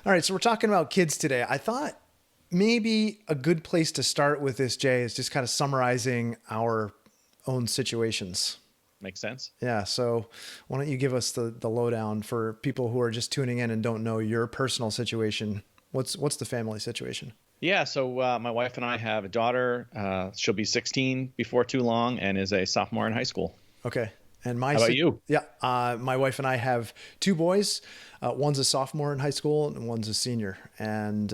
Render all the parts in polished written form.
All right, so we're talking about kids today. I thought maybe a good place to start with this, Jay, is just kind of summarizing our own situations. Makes sense. Yeah, so why don't you give us the lowdown for people who are just tuning in and don't know your personal situation? What's the family situation? Yeah, so my wife and I have a daughter. She'll be 16 before too long and is a sophomore in high school. Okay. And How about you? Yeah, my wife and I have two boys. One's a sophomore in high school and one's a senior. And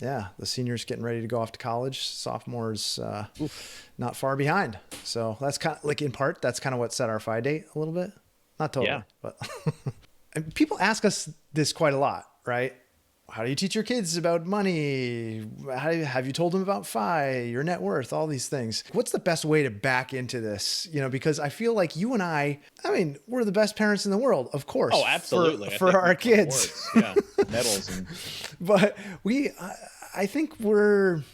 yeah, the senior's getting ready to go off to college. Sophomore's not far behind. So that's kind of like, in part, that's kind of what set our FI date a little bit. Not totally, Yeah. but and people ask us this quite a lot, right? How do you teach your kids about money? Have you told them about FI, your net worth, all these things? What's the best way to back into this? Because I feel like you and I mean, we're the best parents in the world, of course. Oh, absolutely. For our kids. Yeah, medals and But I think we're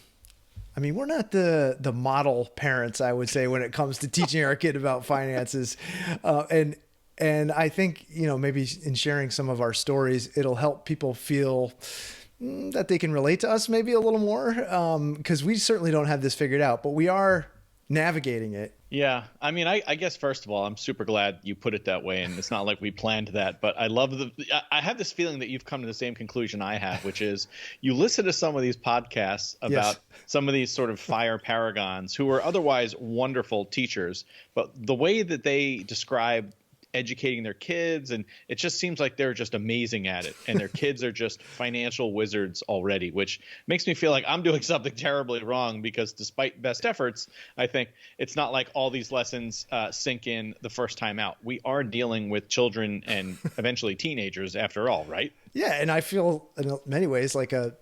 not the model parents, I would say, when it comes to teaching our kid about finances. And I think, maybe in sharing some of our stories, it'll help people feel that they can relate to us maybe a little more, because we certainly don't have this figured out, but we are navigating it. yeah. I mean, I guess first of all, I'm super glad you put it that way, and it's not like we planned that. But I have this feeling that you've come to the same conclusion I have, which is you listen to some of these podcasts about some of these sort of fire paragons who are otherwise wonderful teachers, but the way that they describe educating their kids, and it just seems like they're just amazing at it, and their kids are just financial wizards already, which makes me feel like I'm doing something terribly wrong, because despite best efforts, I think it's not like all these lessons sink in the first time out. We are dealing with children and eventually teenagers after all, right? Yeah, and I feel in many ways like a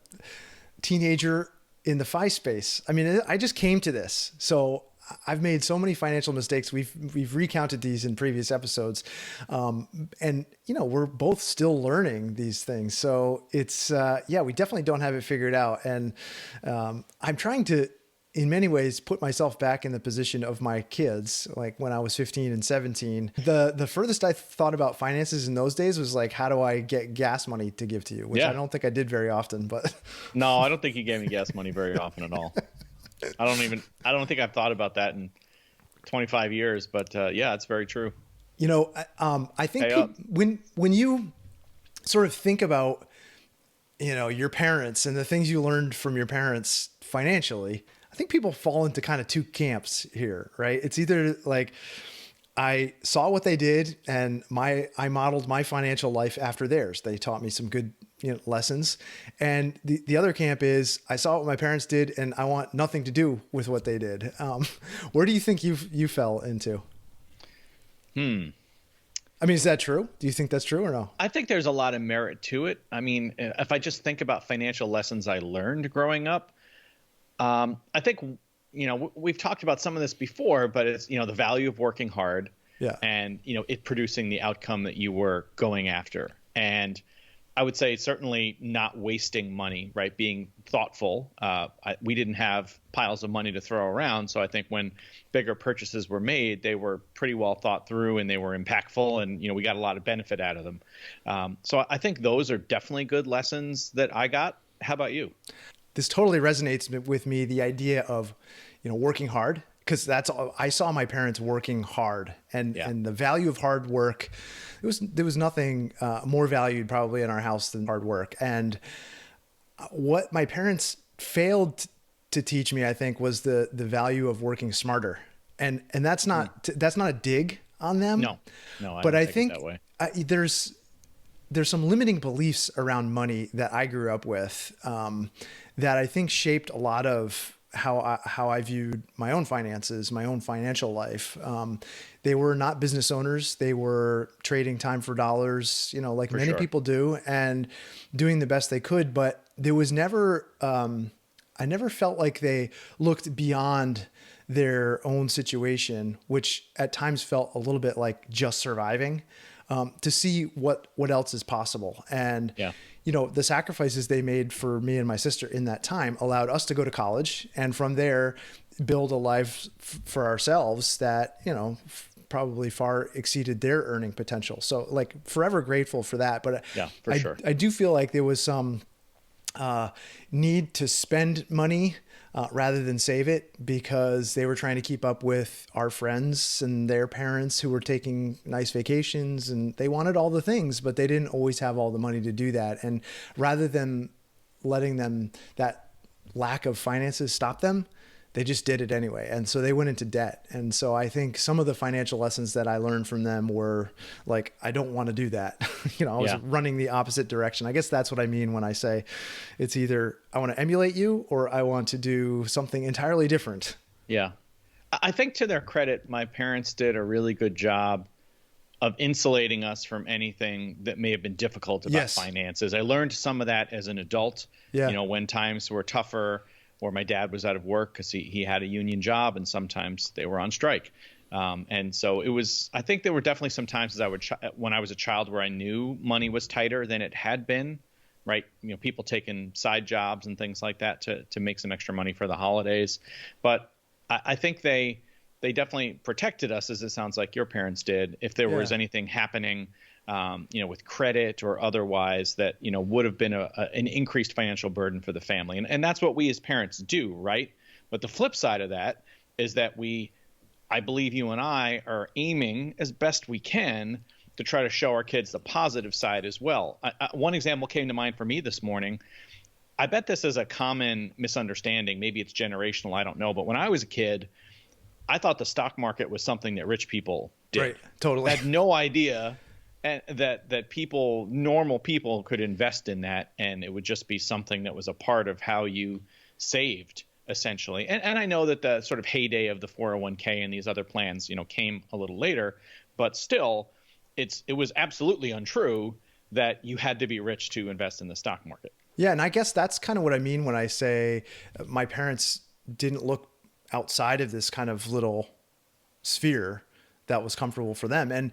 teenager in the FI space. I mean, I just came to this, so I've made so many financial mistakes. We've recounted these in previous episodes. And we're both still learning these things. So it's, we definitely don't have it figured out. And I'm trying to, in many ways, put myself back in the position of my kids. Like when I was 15 and 17, the furthest I thought about finances in those days was like, how do I get gas money to give to you? Which I don't think I did very often, but no, I don't think you gave me gas money very often at all. I don't think I've thought about that in 25 years, but yeah, it's very true. I think when you sort of think about, your parents and the things you learned from your parents financially, I think people fall into kind of two camps here, right? It's either like, I saw what they did and I modeled my financial life after theirs. They taught me some good lessons. And the other camp is I saw what my parents did and I want nothing to do with what they did. Where do you think you fell into? I mean, is that true? Do you think that's true or no? I think there's a lot of merit to it. I mean, if I just think about financial lessons I learned growing up, I think, we've talked about some of this before, but it's, the value of working hard and, it producing the outcome that you were going after. And I would say certainly not wasting money, right? Being thoughtful. We didn't have piles of money to throw around. So I think when bigger purchases were made, they were pretty well thought through and they were impactful, and, we got a lot of benefit out of them. So I think those are definitely good lessons that I got. How about you? This totally resonates with me. The idea of, working hard, because I saw my parents working hard, and the value of hard work. There was nothing more valued probably in our house than hard work. And what my parents failed to teach me, I think, was the value of working smarter. And that's not a dig on them. No, but I think that way. There's some limiting beliefs around money that I grew up with that I think shaped a lot of how I viewed my own finances, my own financial life. They were not business owners. They were trading time for dollars, like many people do, and doing the best they could. But there was never, I never felt like they looked beyond their own situation, which at times felt a little bit like just surviving, to see what else is possible. And the sacrifices they made for me and my sister in that time allowed us to go to college, and from there build a life for ourselves that, probably far exceeded their earning potential. So like forever grateful for that. But sure. I do feel like there was some need to spend money rather than save it because they were trying to keep up with our friends and their parents who were taking nice vacations, and they wanted all the things, but they didn't always have all the money to do that. And rather than letting them, that lack of finances stop them, they just did it anyway. And so they went into debt. And so I think some of the financial lessons that I learned from them were like, I don't want to do that. I was running the opposite direction. I guess that's what I mean when I say it's either I want to emulate you or I want to do something entirely different. Yeah. I think to their credit, my parents did a really good job of insulating us from anything that may have been difficult about finances. I learned some of that as an adult, when times were tougher, or my dad was out of work because he had a union job and sometimes they were on strike. And so I think there were definitely some times when I was a child where I knew money was tighter than it had been, right? People taking side jobs and things like that to make some extra money for the holidays. But I think they definitely protected us, as it sounds like your parents did, if there was anything happening with credit or otherwise that, would have been an increased financial burden for the family. And that's what we as parents do, right? But the flip side of that is that I believe you and I are aiming as best we can to try to show our kids the positive side as well. One example came to mind for me this morning. I bet this is a common misunderstanding. Maybe it's generational, I don't know. But when I was a kid, I thought the stock market was something that rich people did. Right, totally. I had no idea that normal people could invest in that, and it would just be something that was a part of how you saved, essentially. And I know that the sort of heyday of the 401k and these other plans, came a little later, but still, it was absolutely untrue that you had to be rich to invest in the stock market. Yeah, and I guess that's kind of what I mean when I say my parents didn't look outside of this kind of little sphere that was comfortable for them. And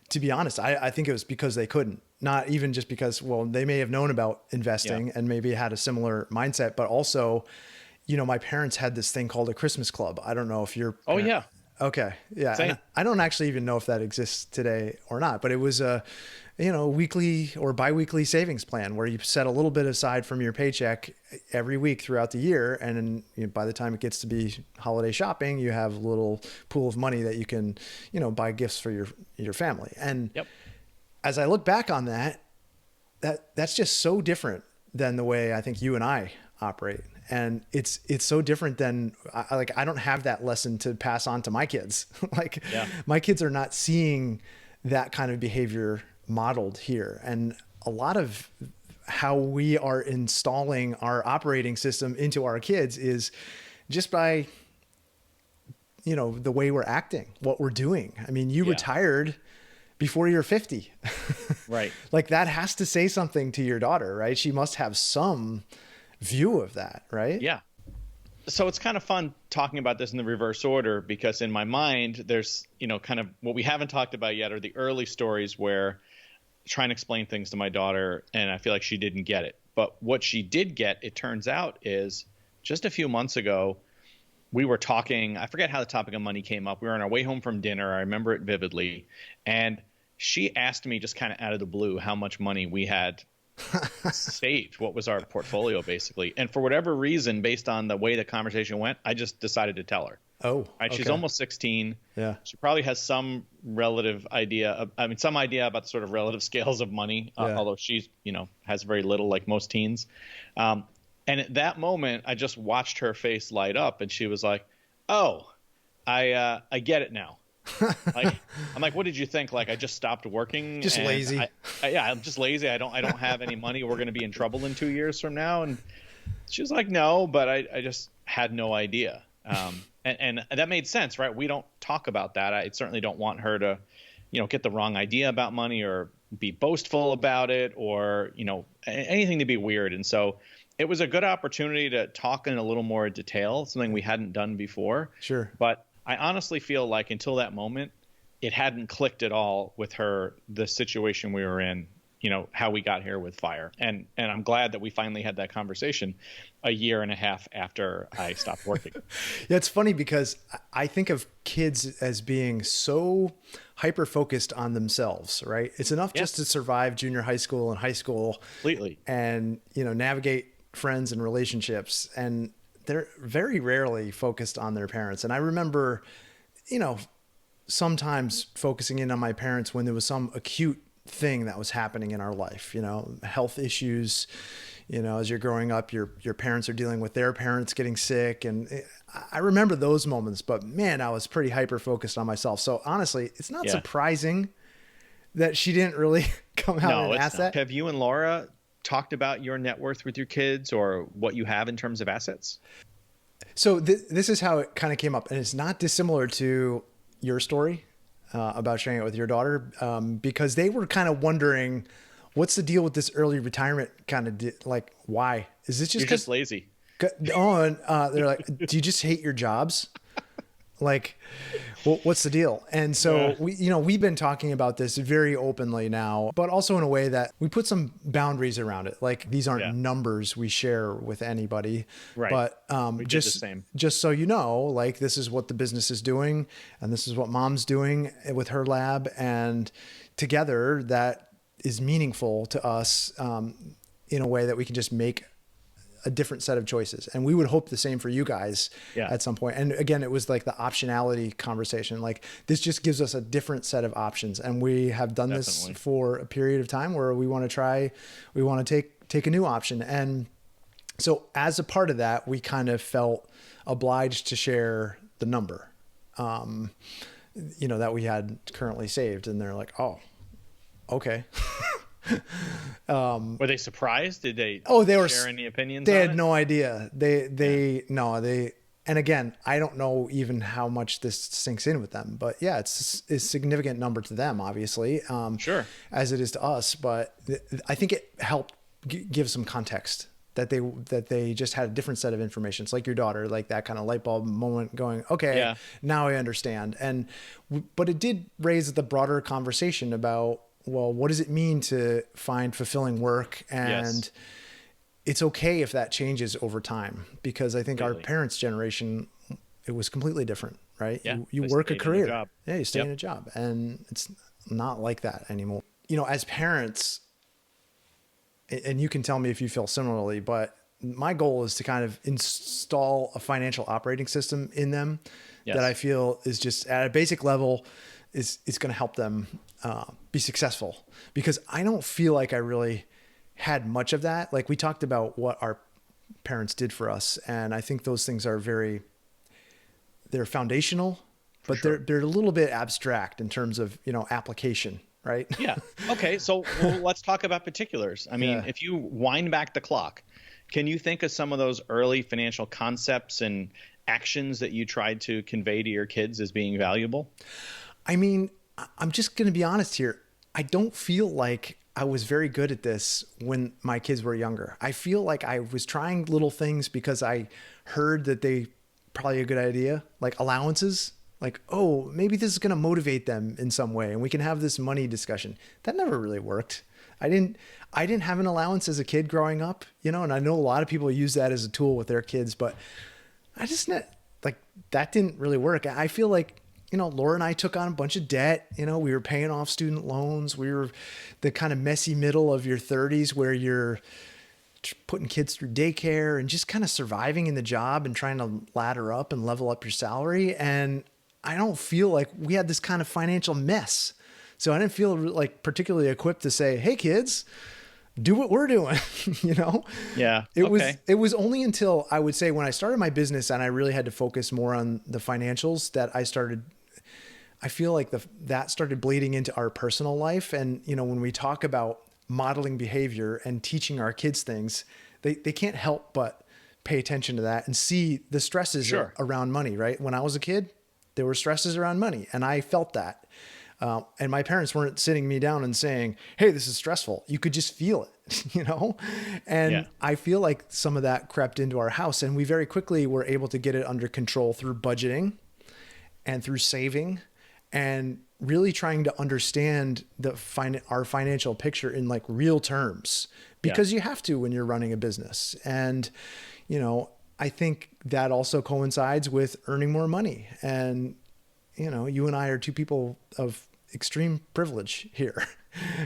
to be honest, I think it was because they couldn't, not even just because, they may have known about investing and maybe had a similar mindset, but also, my parents had this thing called a Christmas club. I don't know if you're. Oh, yeah. Okay. Yeah. And I don't actually even know if that exists today or not, but it was a, weekly or biweekly savings plan where you set a little bit aside from your paycheck every week throughout the year. And then by the time it gets to be holiday shopping, you have a little pool of money that you can, buy gifts for your family. And as I look back on that's just so different than the way I think you and I operate. And it's so different than I don't have that lesson to pass on to my kids. My kids are not seeing that kind of behavior modeled here. And a lot of how we are installing our operating system into our kids is just by, the way we're acting, what we're doing. I mean, you retired before you're 50. Right. Like that has to say something to your daughter, right? She must have some view of that, right? Yeah. So it's kind of fun talking about this in the reverse order because in my mind, there's, kind of what we haven't talked about yet are the early stories where trying to explain things to my daughter and I feel like she didn't get it. But what she did get, it turns out, is just a few months ago, we were talking, I forget how the topic of money came up. We were on our way home from dinner. I remember it vividly. And she asked me just kind of out of the blue how much money we had saved, what was our portfolio basically. And for whatever reason, based on the way the conversation went, I just decided to tell her. Oh, right. Okay. She's almost 16. Yeah. She probably has some relative idea some idea about the sort of relative scales of money, although she's, has very little like most teens. And at that moment, I just watched her face light up and she was like, oh, I get it now. I'm like, what did you think? Like, I just stopped working. Just lazy. I'm just lazy. I don't have any money. We're going to be in trouble in 2 years from now. And she was like, no, but I just had no idea. And that made sense, right? We don't talk about that. I certainly don't want her to, get the wrong idea about money or be boastful about it or, anything to be weird. And so it was a good opportunity to talk in a little more detail, something we hadn't done before. Sure. But I honestly feel like until that moment, it hadn't clicked at all with her, the situation we were in, how we got here with fire. And I'm glad that we finally had that conversation a year and a half after I stopped working. Yeah, it's funny because I think of kids as being so hyper-focused on themselves, right? It's enough just to survive junior high school and high school. Completely. And, navigate friends and relationships, and they're very rarely focused on their parents. And I remember, sometimes focusing in on my parents when there was some acute thing that was happening in our life, health issues, as you're growing up, your parents are dealing with their parents getting sick. And I remember those moments, but man, I was pretty hyper focused on myself. So honestly, it's not surprising that she didn't really come out and ask that. Have you and Laura talked about your net worth with your kids or what you have in terms of assets? So this is how it kind of came up, and it's not dissimilar to your story about sharing it with your daughter, because they were kind of wondering, what's the deal with this early retirement kind of like, why? Is this You're just lazy? Oh, and they're like, do you just hate your jobs? Like, what's the deal? And so we've been talking about this very openly now, but also in a way that we put some boundaries around it. Like, these aren't numbers we share with anybody, right? But just so you know, like, this is what the business is doing, and this is what mom's doing with her lab, and together that is meaningful to us in a way that we can just make a different set of choices. And we would hope the same for you guys at some point. And again, it was like the optionality conversation. Like, this just gives us a different set of options. And we have done this for a period of time where we want to take a new option. And so as a part of that, we kind of felt obliged to share the number, that we had currently saved. And they're like, oh, okay. Were they surprised? Did they share any opinions? They had no idea. And again, I don't know even how much this sinks in with them, but it's a significant number to them, obviously, sure, as it is to us. But I think it helped give some context that they just had a different set of information. It's like your daughter, like that kind of light bulb moment going, okay, now I understand. But it did raise the broader conversation about, well, what does it mean to find fulfilling work? And it's okay if that changes over time, because I think our parents' generation, it was completely different, right? Yeah, you work a career. You stay in a job, and it's not like that anymore. As parents, and you can tell me if you feel similarly, but my goal is to kind of install a financial operating system in them that I feel is just at a basic level is going to help them be successful, because I don't feel like I really had much of that. Like, we talked about what our parents did for us, and I think those things are they're foundational, but they're a little bit abstract in terms of, application, right? Yeah. Okay. So let's talk about particulars. I mean, if you wind back the clock, can you think of some of those early financial concepts and actions that you tried to convey to your kids as being valuable? I mean, I'm just going to be honest here. I don't feel like I was very good at this when my kids were younger. I feel like I was trying little things because I heard that they probably a good idea, like allowances, like, oh, maybe this is going to motivate them in some way, and we can have this money discussion. That never really worked. I didn't have an allowance as a kid growing up, and I know a lot of people use that as a tool with their kids, but I just that didn't really work. I feel like, Laura and I took on a bunch of debt. We were paying off student loans. We were the kind of messy middle of your 30s where you're putting kids through daycare and just kind of surviving in the job and trying to ladder up and level up your salary. And I don't feel like we had this kind of financial mess. So I didn't feel like particularly equipped to say, hey, kids, do what we're doing, Yeah. It was only until, I would say, when I started my business and I really had to focus more on the financials that I feel like that started bleeding into our personal life. And, when we talk about modeling behavior and teaching our kids things, they can't help but pay attention to that and see the stresses around money, right? When I was a kid, there were stresses around money, and I felt that. And my parents weren't sitting me down and saying, hey, this is stressful. You could just feel it, And I feel like some of that crept into our house, and we very quickly were able to get it under control through budgeting and through saving and really trying to understand our financial picture in like real terms, because you have to when you're running a business. And, I think that also coincides with earning more money. And, you and I are two people of extreme privilege here.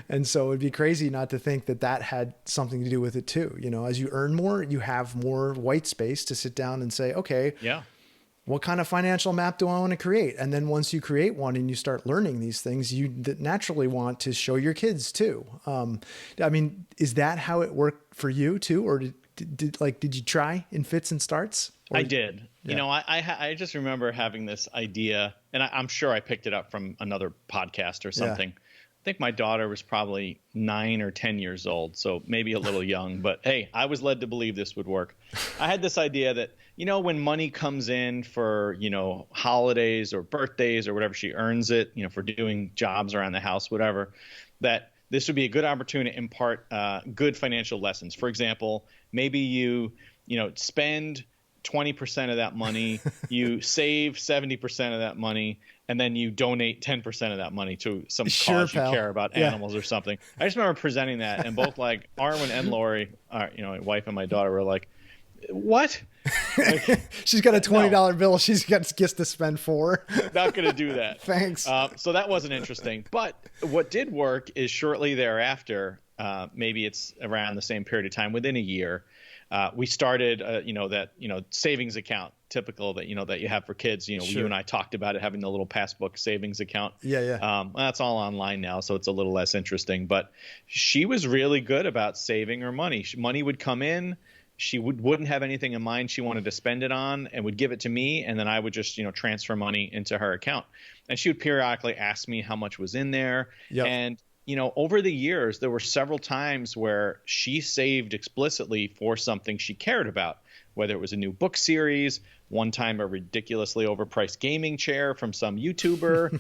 And so it'd be crazy not to think that that had something to do with it too. You know, as you earn more, you have more white space to sit down and say, okay, Yeah. what kind of financial map do I want to create? And then once you create one and you start learning these things, you naturally want to show your kids too. I mean, is that how it worked for you too? Or did you try in fits and starts? I did. Yeah. You know, I just remember having this idea, and I'm sure I picked it up from another podcast or something. Yeah. I think my daughter was probably 9 or 10 years old, so maybe a little young, but hey, I was led to believe this would work. I had this idea that, you know, when money comes in for, you know, holidays or birthdays or whatever, she earns it, you know, for doing jobs around the house, whatever, that this would be a good opportunity to impart good financial lessons. For example, maybe you spend 20% of that money, you save 70% of that money, and then you donate 10% of that money to some cause you care about, animals or something. I just remember presenting that, and both like Arwen and Lori, my wife and my daughter, were like, "What?" Like, she's got a $20 bill. She's gets to spend $4. Not going to do that. Thanks. So that wasn't interesting. But what did work is shortly thereafter, maybe it's around the same period of time, within a year, we started, that savings account, typical that you have for kids. Sure. You and I talked about it, having the little passbook savings account. Yeah. That's all online now, so it's a little less interesting. But she was really good about saving her money. Money would come in. She wouldn't have anything in mind she wanted to spend it on, and would give it to me, and then I would just transfer money into her account. And she would periodically ask me how much was in there. Yep. And over the years, there were several times where she saved explicitly for something she cared about, whether it was a new book series, one time a ridiculously overpriced gaming chair from some YouTuber,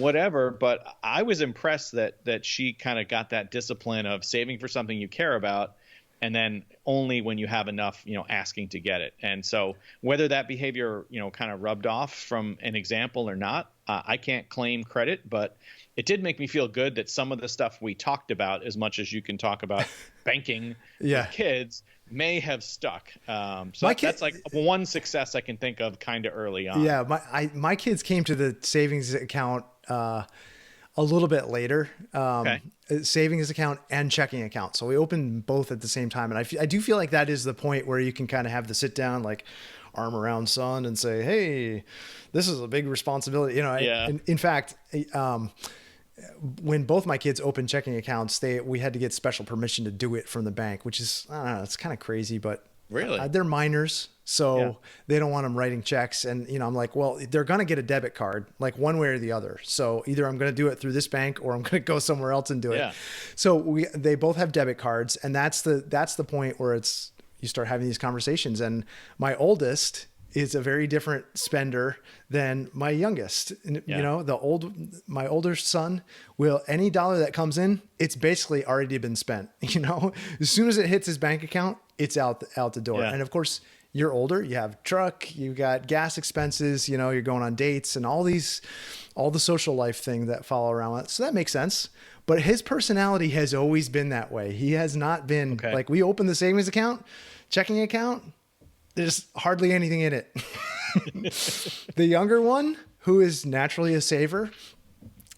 whatever. But I was impressed that she kind of got that discipline of saving for something you care about, and then only when you have enough, asking to get it. And so whether that behavior, kind of rubbed off from an example or not, I can't claim credit, but it did make me feel good that some of the stuff we talked about, as much as you can talk about banking with kids, may have stuck. So that's like one success I can think of kind of early on. Yeah. My kids came to the savings account a little bit later. Okay. Savings account and checking account. So we opened both at the same time. And I do feel like that is the point where you can kind of have the sit down, like arm around son, and say, hey, this is a big responsibility. Yeah. In fact, when both my kids opened checking accounts, we had to get special permission to do it from the bank, which is, I don't know, it's kind of crazy, but really, they're minors. So they don't want them writing checks. And, I'm like, well, they're going to get a debit card, like one way or the other. So either I'm going to do it through this bank or I'm going to go somewhere else and do it. So they both have debit cards. And that's the point where you start having these conversations. And my oldest is a very different spender than my youngest. And, my older son any dollar that comes in, it's basically already been spent. As soon as it hits his bank account, it's out the door. Yeah. And of course, you're older, you have truck, you got gas expenses, you're going on dates and all the social life thing that follow around it. So that makes sense. But his personality has always been that way. He has not been like, we open the savings account, checking account, there's hardly anything in it. The younger one, who is naturally a saver,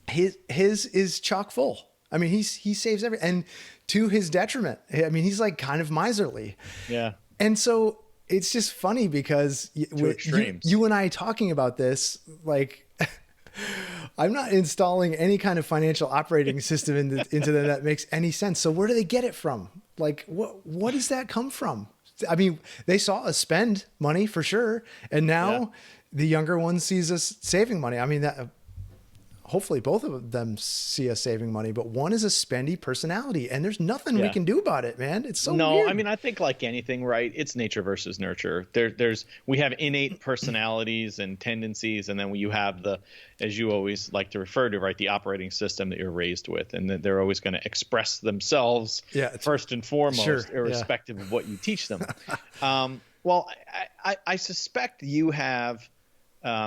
his is chock full. I mean, he saves everything, and to his detriment. I mean, he's like kind of miserly. Yeah. And so it's just funny because you and I talking about this, like, I'm not installing any kind of financial operating system into them that makes any sense. So where do they get it from? Like, what does that come from? I mean, they saw us spend money for sure. And now the younger one sees us saving money. I mean, that hopefully both of them see us saving money, but one is a spendy personality and there's nothing we can do about it, man. It's so weird. I mean, I think like anything, right? It's nature versus nurture. We have innate personalities and tendencies. And then you have as you always like to refer to, right, the operating system that you're raised with, and that they're always going to express themselves first and foremost, irrespective of what you teach them. Well, I suspect you have,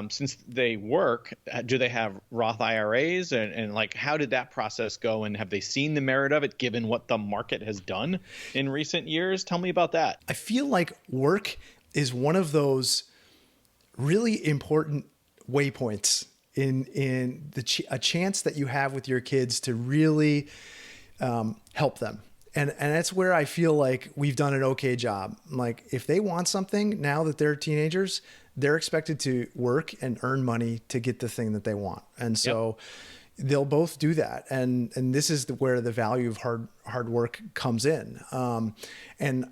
since they work, do they have Roth IRAs, and like, how did that process go, and have they seen the merit of it given what the market has done in recent years? Tell me about that. I feel like work is one of those really important waypoints in a chance that you have with your kids to really help them. And that's where I feel like we've done an okay job. Like if they want something now that they're teenagers, they're expected to work and earn money to get the thing that they want. And so they'll both do that. And this is where the value of hard work comes in. And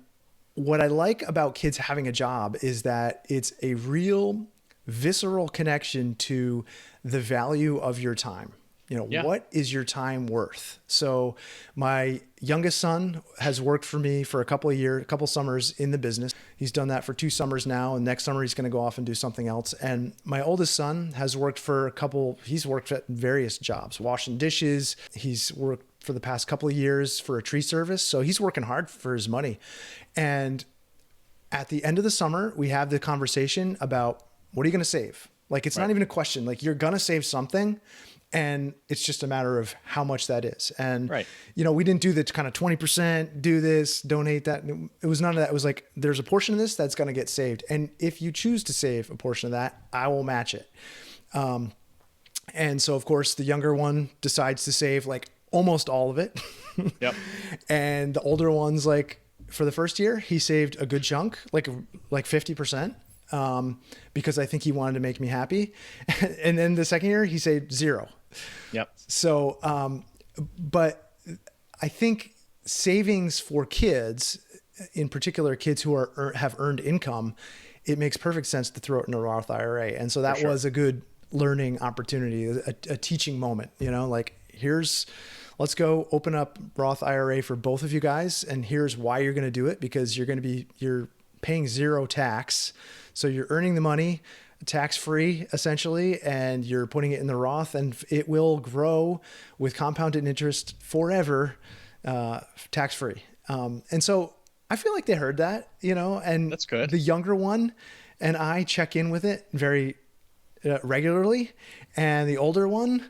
what I like about kids having a job is that it's a real visceral connection to the value of your time. What is your time worth? So my youngest son has worked for me for a couple summers in the business. He's done that for 2 summers now. And next summer he's going to go off and do something else. And my oldest son has worked he's worked at various jobs, washing dishes. He's worked for the past couple of years for a tree service. So he's working hard for his money. And at the end of the summer, we have the conversation about what are you going to save? Like, it's not even a question. Like, you're going to save something. And it's just a matter of how much that is. And, we didn't do the kind of 20%, do this, donate that. It was none of that. It was like, there's a portion of this that's going to get saved. And if you choose to save a portion of that, I will match it. And so, of course, the younger one decides to save like almost all of it. Yep. And the older one's like, for the first year, he saved a good chunk, like 50%. Because I think he wanted to make me happy. And then the second year he saved 0. Yep. So, but I think savings for kids, in particular kids who have earned income, it makes perfect sense to throw it in a Roth IRA. And so that was a good learning opportunity, a teaching moment, like let's go open up Roth IRA for both of you guys. And here's why you're going to do it, because you're paying 0 tax. So you're earning the money tax-free essentially, and you're putting it in the Roth, and it will grow with compounded interest forever, tax-free. And so I feel like they heard that, and that's good. The younger one and I check in with it very regularly, and the older one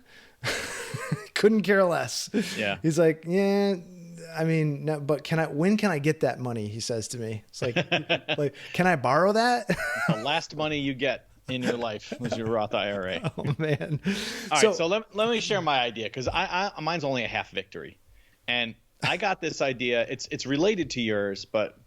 couldn't care less. Yeah. He's like, yeah, I mean, no, but when can I get that money? He says to me, it's like, can I borrow that? The last money you get in your life was your Roth IRA. Oh man. All right. So let me share my idea. Cause mine's only a half victory, and I got this idea. It's related to yours, but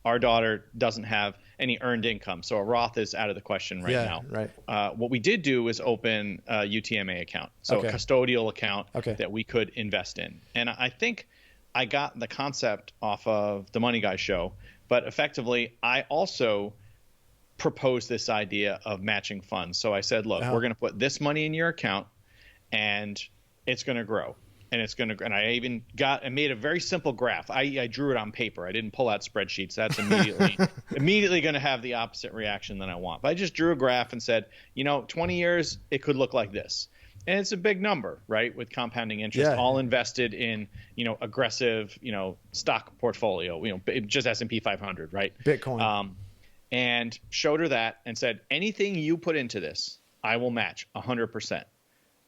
our daughter doesn't have any earned income. So a Roth is out of the question right now. Right. What we did do is open a UTMA account. So a custodial account that we could invest in. And I think I got the concept off of the Money Guy show, but effectively I also proposed this idea of matching funds. So I said, look, we're going to put this money in your account and it's going to grow. And I even made a very simple graph. I drew it on paper. I didn't pull out spreadsheets. That's immediately going to have the opposite reaction than I want. But I just drew a graph and said, 20 years, it could look like this. And it's a big number, right? With compounding interest, all invested in, aggressive, stock portfolio, just S&P 500, right? Bitcoin. And showed her that and said, anything you put into this, I will match 100%.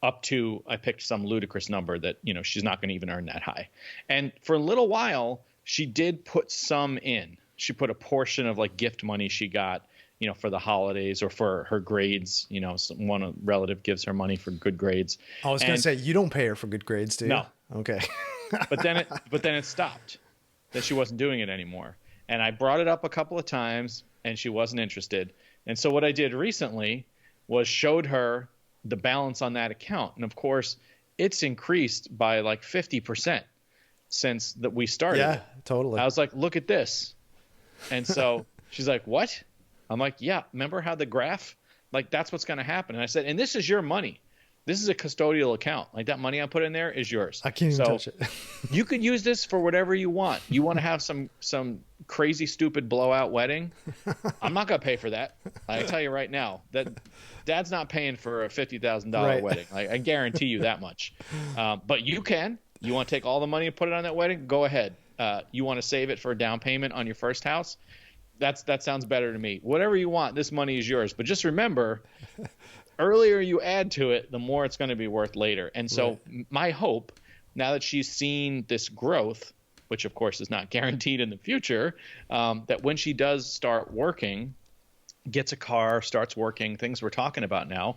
Up to, I picked some ludicrous number that, she's not going to even earn that high. And for a little while, she did put some in. She put a portion of like gift money she got, for the holidays or for her grades. One relative gives her money for good grades. I was going to say, you don't pay her for good grades, do you? No. Okay. But then it stopped. That she wasn't doing it anymore. And I brought it up a couple of times and she wasn't interested. And so what I did recently was showed her the balance on that account. And of course, it's increased by like 50% since that we started. Yeah, totally. I was like, look at this. And so she's like, what? I'm like, yeah, remember how the graph, like that's what's going to happen. And I said, and this is your money. This is a custodial account. Like that money I put in there is yours. I can't even touch it. You could use this for whatever you want. You want to have some crazy, stupid blowout wedding? I'm not going to pay for that. I tell you right now that Dad's not paying for a $50,000 wedding. I guarantee you that much. But you can. You want to take all the money and put it on that wedding? Go ahead. You want to save it for a down payment on your first house? That sounds better to me. Whatever you want, this money is yours. But just remember, earlier you add to it, the more it's going to be worth later. And so my hope, now that she's seen this growth, which of course is not guaranteed in the future, that when she does start working, gets a car, starts working, things we're talking about now,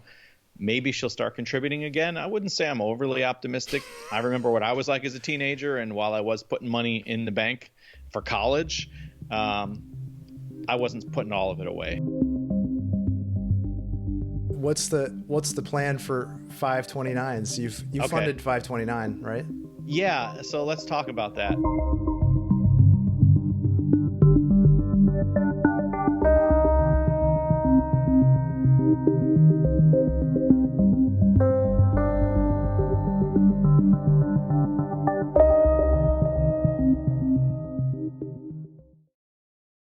Maybe she'll start contributing again. I wouldn't say I'm overly optimistic. I remember what I was like as a teenager, and while I was putting money in the bank for college, I wasn't putting all of it away. What's the plan for 529s? You've Okay. funded 529, right? Yeah, so let's talk about that.